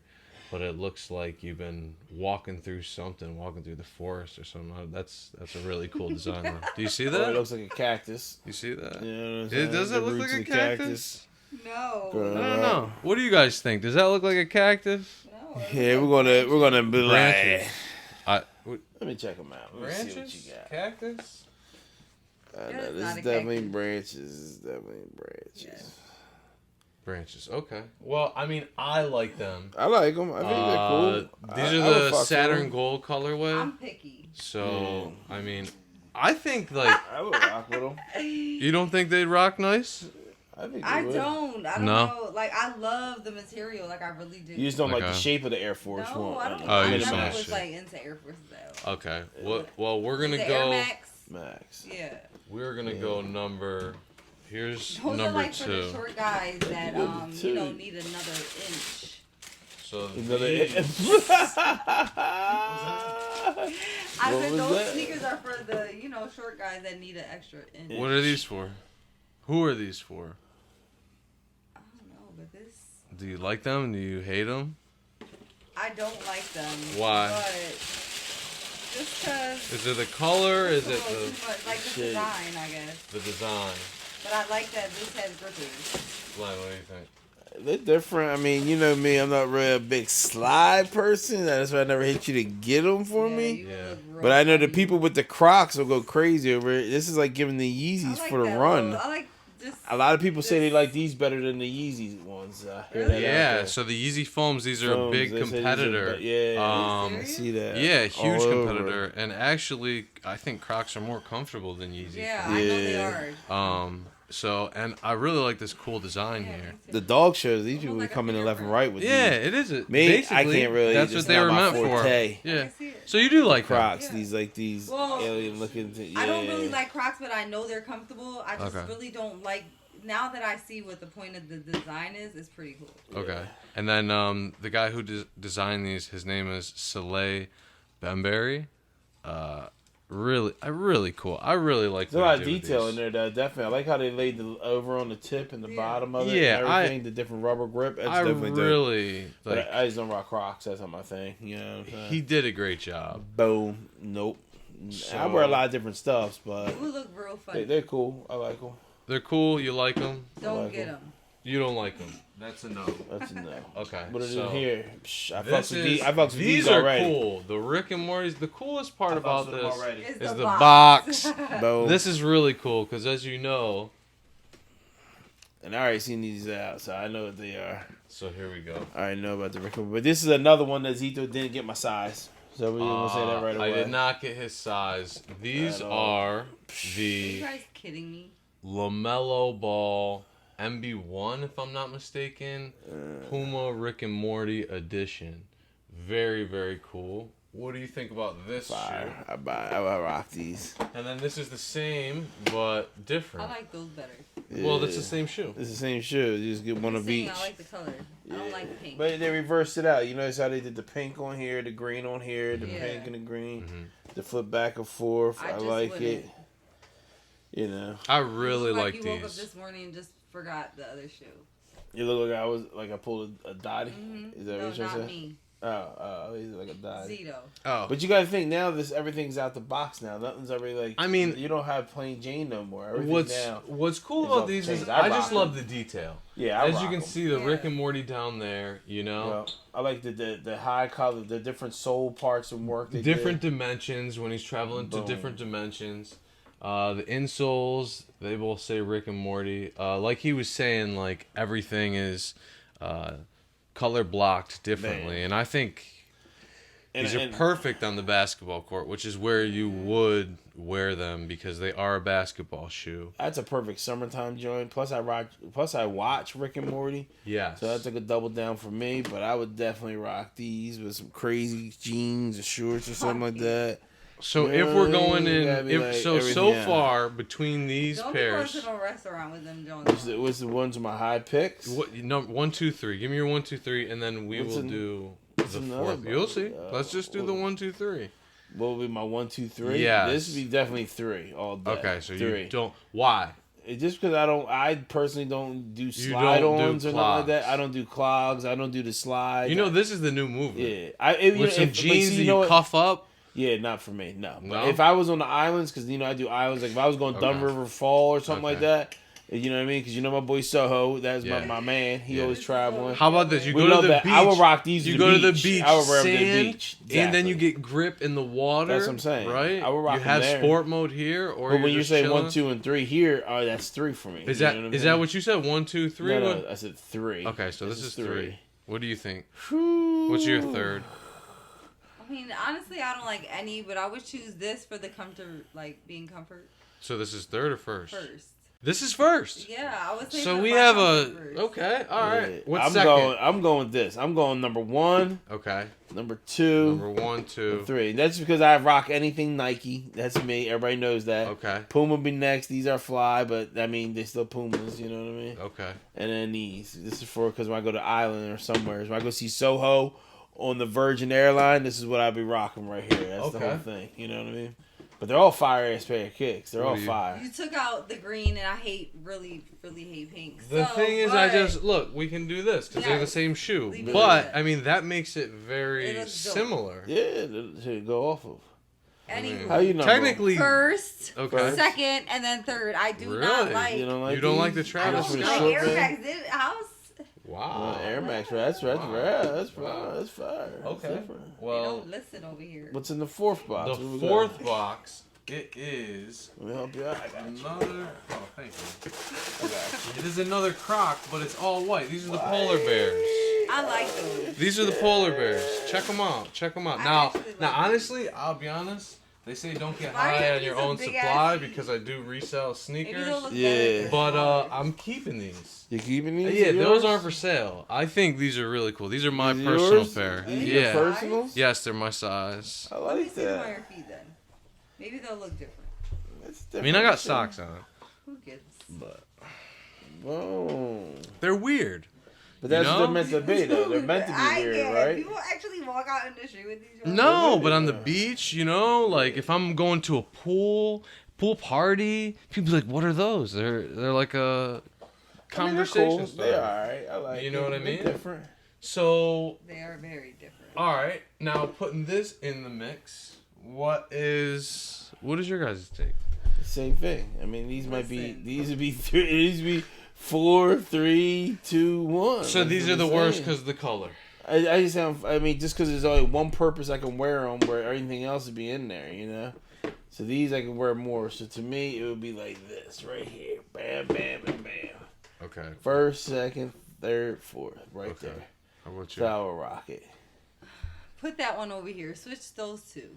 but it looks like you've been walking through the forest or something. That's a really cool design. Though. Do you see that? Oh, it looks like a cactus. You see that? Yeah, Does it look like a cactus? No. I don't know. What do you guys think? Does that look like a cactus? No. Yeah, we're gonna be like. Branches. Let me check them out. Let me see what Branches? you got. Cactus? No, It's this not is a definitely cactus. branches. This is definitely branches. Branches. Okay. Well, I mean, I like them. I like them. I think they're cool. These I are would the fuck Saturn with 'em. Gold colorway. I'm picky. So, I mean, I think, like, I would rock with them. you don't think they'd rock nice? I think I they would. don't. I don't No? know. Like, I love the material. Like, I really do. You just don't like the Okay. shape of the Air Force No, One. I don't. Oh, I you never saw was shit. like into Air Forces though. Okay. Well, we're going The to Air go. Max. Max. Yeah. We're going to go number. Here's Those are number like for the 2. short guys that Number two. need another inch. So, Another. these- I What said was those that? sneakers are for the short guys that need an extra inch. what are these for? Who are these for? I don't know, but this Do you like them? Do you hate them? I don't like them. Why? But just cause Is it the color? Is it's it a little too much, like the shit. design, I guess. the design? But I like that this has grippers. Glenn, what do you think? They're different. I mean, you know me. I'm not really a big slide person. That's why I never hit you to get them for Yeah, me. you Yeah. look real But I know the funny. people with the Crocs will go crazy over it. This is like giving the I Yeezys like for the that run. little- I like just A lot of people say they this- like these better than the Yeezy ones. I hear that out Yeah, there. so the Yeezy Foams, these are a Foams, big they say these are competitor. yeah, Are you I serious? see that. Yeah, all huge over. competitor. And actually, I think Crocs are more comfortable than Yeezy. Yeah, I know they Yeah. are. So, and I really like this cool design Yeah, here. me too. The dog shows. These Almost people like be a coming in left and right with Yeah, these. it is. Me, Basically, I can't really. That's it's what they not were my meant for. forte. Yeah. I see it. So you do like them. Crocs. Yeah. These like these Well, alien looking. Yeah. I don't really like Crocs, but I know they're comfortable. I just Okay. really don't like. Now that I see what the point of the design is, it's pretty cool. Okay. And then the guy who designed these, his name is Saleh Bembury. Really cool. I really like. There's a lot of detail in there, though. Definitely, I like how they laid the over on the tip and the Yeah. bottom of it. Yeah, and everything, the different rubber grip. That's I definitely dope. really But like. I just don't rock Crocs. That's not my thing. You know what I'm saying? He did a great job. Boom. Nope. I So- wear a lot of different stuffs, but It would look real funny. they're cool. I like them. They're cool. You like them. Don't like get 'em. them. You don't like them. That's a no. That's a no. Okay. What is so in here? Psh, I fucks This with is, these. I fucks with these these are already. cool. The Rick and Morty's. The coolest part I fucks about with them this already. It's is the the box. box. Boom. This is really cool because, as you know, And I already seen these out, so I know what they are. so here we go. I already know about the record. But this is another one that Zito didn't get my size. So we're going to say that right away. I did not get his size. These At all. are Are you the guys kidding me? LaMelo Ball MB1, if I'm not mistaken. Puma Rick and Morty edition. Very, very cool. What do you think about this Fire. shoe? I rock these. And then this is the same, but I different. like those better. Well, that's the same shoe. It's the same shoe. You just get one of Saying each. I like the color. I don't like the pink. But they reversed it out. You notice how they did the pink on here, the green on here, the Yeah. pink and the green. Mm-hmm. The flip back and forth. I I just like wouldn't. it. You know. I You really look like you woke up these. this morning and just forgot the other shoe. You look like I pulled a Dottie. Mm-hmm. Is that No, what you're not saying? me. He's like a dime. Zito. Oh, But you gotta think now. Everything's out the box now. Nothing's ever like. I mean, you don't have plain Jane no more. Everything now. What's cool is about off these the is chains. I rock just love them. the detail. Yeah, as rock you can 'em. see the Rick and Morty down there. You know, Yeah. I like the high color, the different soul parts and work. They different did. dimensions when he's traveling to Boom. different dimensions. The insoles, they both say Rick and Morty. Like he was saying, like everything is color blocked differently, Man. and I think these are and- perfect on the basketball court, which is where you would wear them because they are a basketball shoe. That's a perfect summertime joint. Plus I watch Rick and Morty. Yeah. So that's like a double down for me. But I would definitely rock these with some crazy jeans or shorts or something like that. So You know if what we're I going mean? You in, gotta be like so everything out. far between these Don't pairs. be going to no restaurant with them Jones. What's the ones of my high picks? What no 1, 2, 3. Give me your 1, 2, 3, and then we What's will an- do what's the another fourth. one? You'll see. Let's just do the 1, 2, 3. What would be my 1, 2, 3? Yes. This would be definitely 3 all day. Okay, so 3. you don't. Why? It's just because I personally don't do You slide don't do ons or nothing like that. clogs. I don't do clogs. I don't do the slide. You know this is the new movement. Yeah. With some but jeans see, that know you what? cuff up. Yeah, not for me. No. No? But if I was on the islands, because I do islands. Like if I was going Dumb Okay. River Fall or something like Okay. that. You know what I mean? Because my boy Soho. That's Yeah. my man. He Yeah. always traveling. How about this? You We go to love the that. beach. I would rock these. You to go the to the beach. beach, I would wear them to the sand, beach. and then you Exactly. get grip in the water. That's what I'm saying. Right? I would rock You them have there. sport mode here, or But you're when you just say chilling? 1, 2, and 3 here, that's 3 for me. Is You that know is I mean? that what you said? 1, 2, 3. No, What? I said 3. Okay, so this is 3. What do you think? Whew. What's your third? I mean, honestly, I don't like any, but I would choose this for the comfort, like being comfort So this is third or first? first. This is first. Yeah, I would say. So for we my have comfort a first. okay. All right. Yeah. What's I'm second? I'm going with this. I'm going number 1, Okay. number 2, Number 1, 2. 3. That's because I rock anything Nike. That's me. Everybody knows that. Okay. Puma be next. These are fly, but I mean they still Pumas. You know what I mean? Okay. And then these. This is for because when I go to Island or somewhere, when I go see Soho on the Virgin Airline, this is what I'd be rocking right here. That's the Okay. whole thing. You know what I mean? But they're all fire ass pair of kicks. They're What all do you- fire. You took out the green, and I really hate pink. The So, thing is, I but just look. We can do this because they're the Yes. same shoe, Leave it but at I mean that makes it very It looks dope. similar. Yeah, that should go off of. Anyway, How you know? Technically, first, okay. second, and then third. I do Really? not like. You don't like You don't like these? the Travis I don't Scott? like Air Max. House. Wow. Air Max, that's rare. That's fire. That's fire. That's Okay. different. They Well, don't listen over here. What's in the 4th box? the What we got? 4th box, it is Let me help you out. I got you. another. Oh, thank you. I got you. It is another Croc, but it's all white. These are the polar bears. I like those. These are the polar bears. Check them out. Check them out. I Now, actually like now, them. honestly, I'll be honest. They say don't get Why high are on your these a own big supply ass feet? because I do resell Maybe sneakers. they'll look Yeah. better. But I'm keeping these. You keeping these? Yeah, those yours? aren't for sale. I think these are really cool. These are my These personal yours? pair. These your Yeah. personals? Yes, they're my size. I Let me like see them on that. your feet then. Maybe they'll look different. It's I mean, I got different. socks on. Who gets? But Boom. they're weird. But that's You what know? they're meant to be, though. They're meant to be I weird, get right? People actually walk out in the street with these. No, would but be, on the yeah. beach, you know, like if I'm going to a pool party, people be like, "What are those?" They're like a I mean, they're conversation cool. starter. They're alright. I like You know it. what I They're mean? different. So, They are very different. all right, now putting this in the mix, what is your guys' take? Same thing. I mean, these might be. Listen. These would be. These would be 4, 3, 2, 1. So That's these what are the I'm worst saying. because of the color. I just have. I mean, just because there's only one purpose I can wear them, where everything else would be in there, you know. So these I can wear more. So to me, it would be like this right here. Bam, bam, and bam. Okay. First, second, third, fourth, right Okay. there. How about you? Tower rocket. Put that one over here. Switch those two.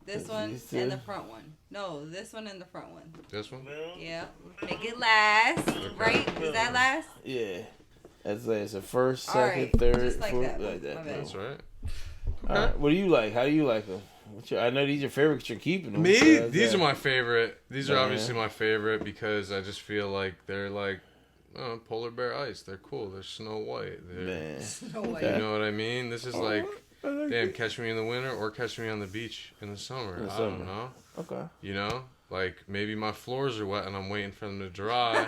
This These one two? and the front one. No, this one and the front one. This one? Yeah. Make it last. Right? Is that last? Yeah. That's like it's a first, All second, right, third, just like fourth, that. like that. My bad. That's right. All right. What do you like? How do you like them? I know these are favorites you're keeping them. Me? so that's These that. are my favorite. These are Yeah. obviously my favorite because I just feel like they're like polar bear ice. They're cool. They're Snow White. They're, Man. No way. You know what I mean? This is like, I like damn, it. catch me in the winter or catch me on the beach in the summer. In the I summer. don't know. Okay. You know? Like maybe my floors are wet and I'm waiting for them to dry.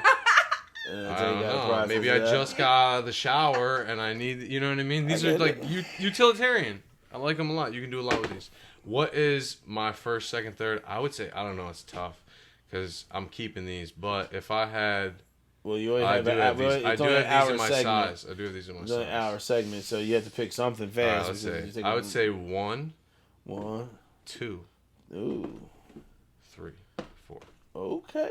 I don't know. Maybe I just got out of the shower and I need, you know what I mean? These are like utilitarian. I like them a lot. You can do a lot with these. What is my first, second, third? I would say, I don't know. It's tough because I'm keeping these. But if I had... Well, you only have these. I do have these in my size. I do have these in my size. It's an hour segment, so you have to pick something fast. I would say 1, 2, ooh, 3, 4. Okay.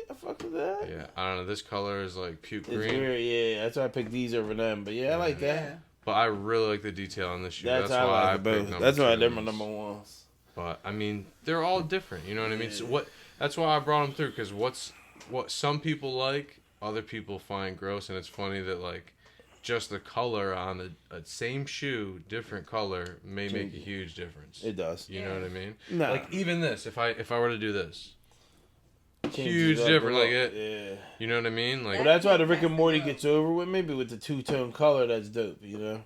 I fuck with that. Yeah, I don't know. This color is like puke green. It's weird, yeah. That's why I picked these over them. But yeah, I like that. But I really like the detail on this shoe. That's why I picked both. That's why they're my number ones. But I mean, they're all different. You know what I mean? So that's why I brought them through, because what some people like, other people find gross, and it's funny that like just the color on a same shoe, different color, may make a huge difference. It does. You know what I mean? No. Like even this, if I were to do this, huge difference. Like it. Yeah. You know what I mean? Like. Well, that's why the Rick and Morty gets over with. Maybe with the two-tone color, that's dope. You know.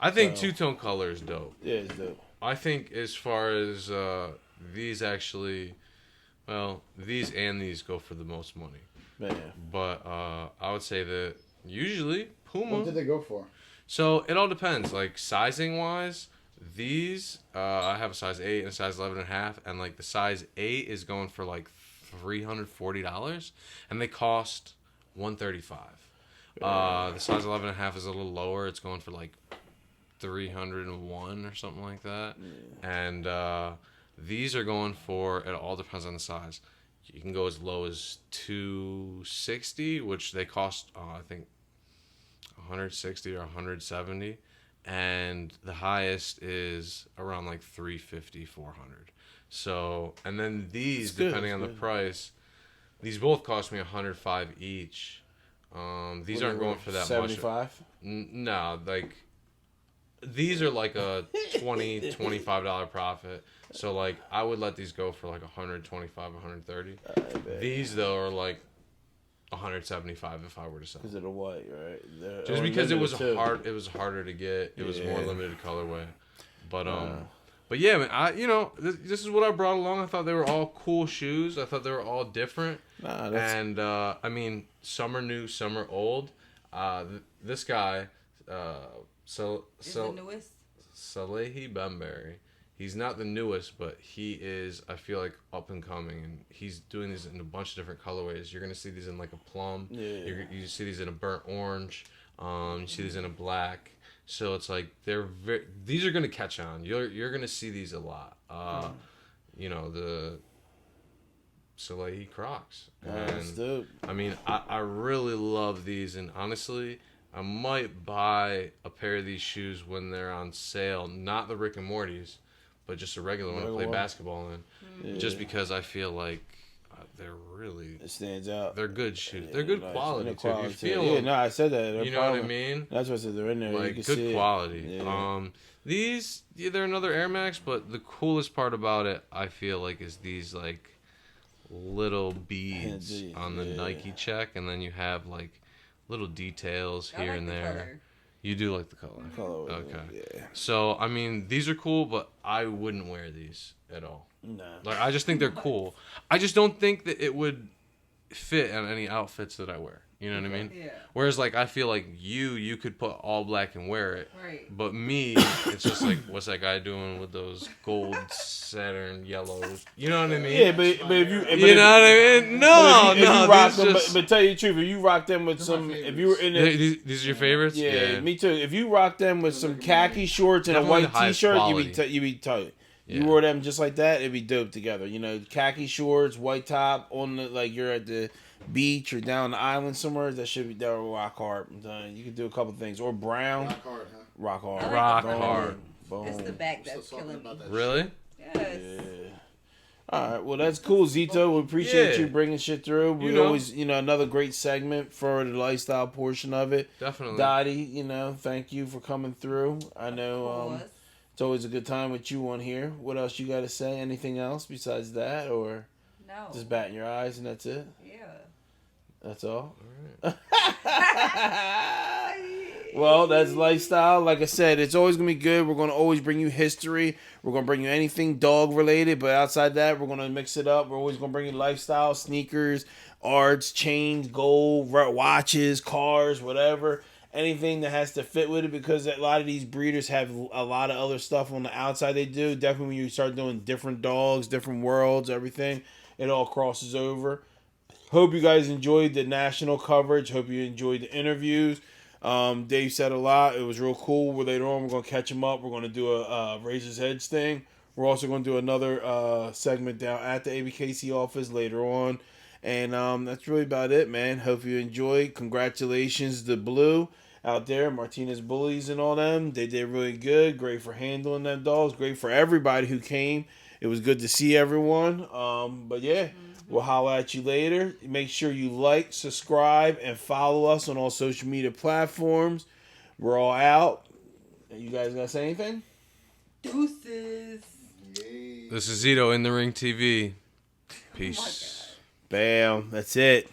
I think two-tone color is dope. Yeah, it's dope. I think as far as these actually, well, these and these go for the most money. Man. But I would say that usually Puma. What did they go for? So it all depends. Like sizing wise, these I have a size 8 and a size 11.5, and like the size 8 is going for like $340, and they cost $135. The size 11.5 is a little lower. It's going for like $301 or something like that. And these are going for, it all depends on the size. You can go as low as $260, which they cost I think $160 or $170, and the highest is around like $350, $400. So, and then these, depending on the price, these both cost me $105 each. These aren't going for that 75? much. No, like these are like a $20, $25 profit. So like I would let these go for like $125, $130. These though are like $175 if I were to sell. Because of the white, right? Just because it was hard, it was harder to get. It was more limited colorway. But yeah, man, this is what I brought along. I thought they were all cool shoes. I thought they were all different. And I mean, some are new, some are old. This guy, Is the newest? Salehi Bembury. He's not the newest, but he is, I feel like, up and coming. And he's doing these in a bunch of different colorways. You're going to see these in like a plum. Yeah. You see these in a burnt orange. You see these in a black. So it's like these are going to catch on. You're going to see these a lot. The Salehi Crocs. That's dope. I mean, I really love these. And honestly, I might buy a pair of these shoes when they're on sale. Not the Rick and Morty's, but just a regular one to play basketball in. Yeah. Just because I feel like they're really... It stands out. They're good shoes. They're good quality, too. You feel yeah, them. no, I said that. You know what I mean? That's what I said. They're in there. Like, you can good quality. Yeah. These, they're another Air Max, but the coolest part about it, I feel like, is these, like, little beads on the Nike check, and then you have, like, little details here and there. Color. You do like the color. Okay. Yeah. So, I mean, these are cool, but I wouldn't wear these at all. No. Like, I just think they're cool. I just don't think that it would fit on any outfits that I wear. You know what I mean? Yeah. Whereas, like, I feel like you could put all black and wear it. Right. But me, it's just like, what's that guy doing with those gold Saturn yellows? You know what I mean? Yeah, but if you... You know what I mean? No, if you rock them, just... but tell you the truth, if you rock them with some... If you were in it... These are your favorites? Yeah, me too. If you rock them with some khaki shorts and Definitely a white t-shirt, you'd be tight. Yeah. You wore them just like that, it'd be dope together. You know, khaki shorts, white top, on the like you're at the beach or down the island somewhere. That would rock hard. I'm telling you, you could do a couple things. Or brown. Rock hard, huh? Rock hard. Rock Boom. hard. Boom. It's the back that's killing me. Really? Yes. Yeah. All right. Well, that's cool, Zito. We appreciate you bringing shit through. We always, another great segment for the lifestyle portion of it. Definitely. Dottie, thank you for coming through. I know it's always a good time with you on here. What else you got to say? Anything else besides that, or just batting your eyes and that's it? Yeah. That's all. All right. Well, that's lifestyle. Like I said, it's always going to be good. We're going to always bring you history. We're going to bring you anything dog related. But outside that, we're going to mix it up. We're always going to bring you lifestyle, sneakers, arts, chains, gold, watches, cars, whatever. Anything that has to fit with it, because a lot of these breeders have a lot of other stuff on the outside they do. Definitely when you start doing different dogs, different worlds, everything, it all crosses over. Hope you guys enjoyed the national coverage. Hope you enjoyed the interviews. Dave said a lot. It was real cool. Later on, we're going to catch him up. We're going to do a Razor's Edge thing. We're also going to do another segment down at the Abkc office later on. And that's really about it, man. Hope you enjoyed. Congratulations to BLEU out there, Martinez Bullies and all them. They did really good. Great for handling them dogs. Great for everybody who came. It was good to see everyone. But yeah, we'll holler at you later. Make sure you like, subscribe, and follow us on all social media platforms. We're all out. You guys gonna say anything? Deuces. This is Zito in the RingTV. Peace. Bam. That's it.